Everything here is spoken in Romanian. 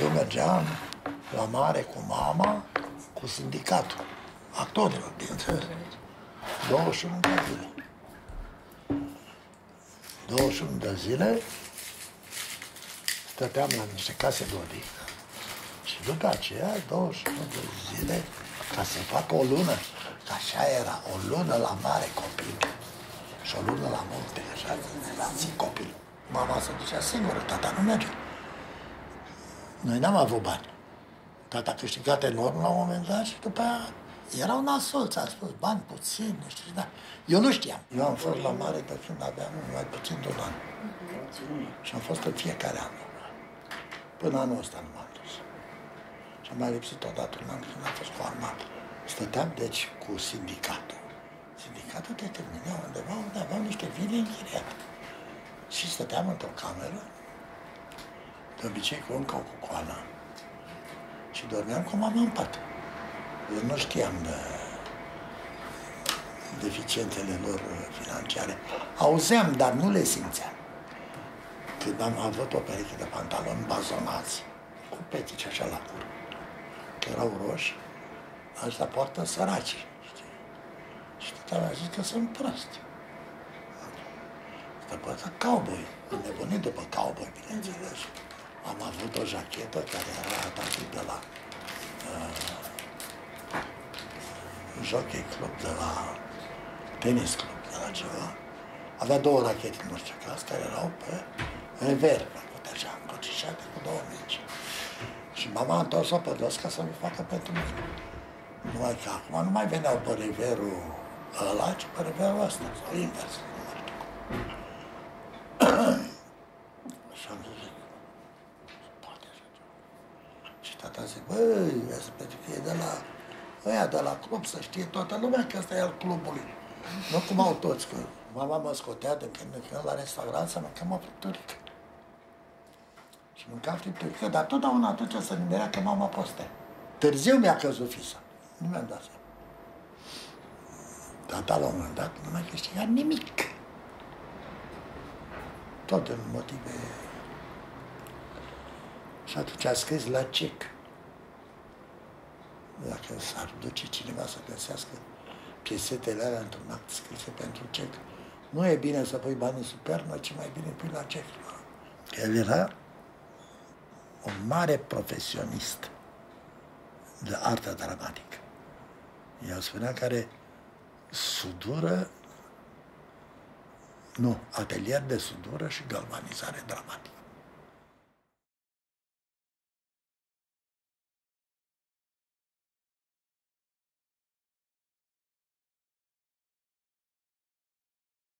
Eu mergeam la mare cu mama, cu sindicatul actorilor, bineînțeles. 21 de zile. 21 de zile stăteam la niște case de odihnă și după aceea 21 de zile ca să fac o lună, că așa era, o lună la mare copil și o lună la munte, așa, la zi copil. Mama se ducea singură, tata nu merge. Noi n-am avut bani. Tata a câștigat enorm la un moment dat și după aia erau nasolți, a spus, bani puțini, nu știu, da. Eu nu știam. Eu am fost la mare de când aveam mai puțin de un an. Și am fost în fiecare an. Până anul ăsta nu m-am dus. Și am mai lipsit odată un an când am fost cu armată. Stăteam, deci, cu sindicatul. Sindicatul determina undeva unde aveau niște vile închiriate. Și stăteam într-o cameră, de obicei cu încă o cucoană. Și dormeam cu mama în pat. Eu nu știam de deficiențele lor financiare. Auzeam, dar nu le simțeam. Când am avut o pereche de pantaloni bazonați, cu petici așa la cur, că erau roși, ăștia poartă săracii. Știi? Și tata mi-a zis că sunt prost. Că poartă cowboy, înnebunit după cowboy, bineînțeles. Am avut o jachetă care era atât de la Jockey Club, de la Tenis Club, de la ceva. Avea două rachete în orice caz, care erau pe rever, așa, încrucișate cu două mici. Și mama a întors-o pe dos ca să-mi facă pentru mine. Numai că acum nu mai veneau pe reverul ăla, ci pe reverul ăsta, sau invers. Și am zis, poate așa ceva. Și tata zice, băi, pentru că e de la ăia de la club, să știe toată lumea că ăsta e al clubului. Nu cum au toți, că mama mă scotea de când în când la restaurant să mâncăm o fripturică. Și mâncam fripturică, dar totdeauna atunci se nimerea că mama postea. Târziu mi-a căzut fisa. Nu mi-am dat seama. Tata la un moment dat nu mai câștiga nimic. Tot în motive. Și atunci a scris la cec. Dacă s-ar duce cineva să găsească piesetele alea într-un act scrise pentru cec, nu e bine să pui banii sub pernă, ci mai bine pui la cec. El era un mare profesionist de artă dramatică. El spunea că are sudură, nu, atelier de sudură și galvanizare dramatică.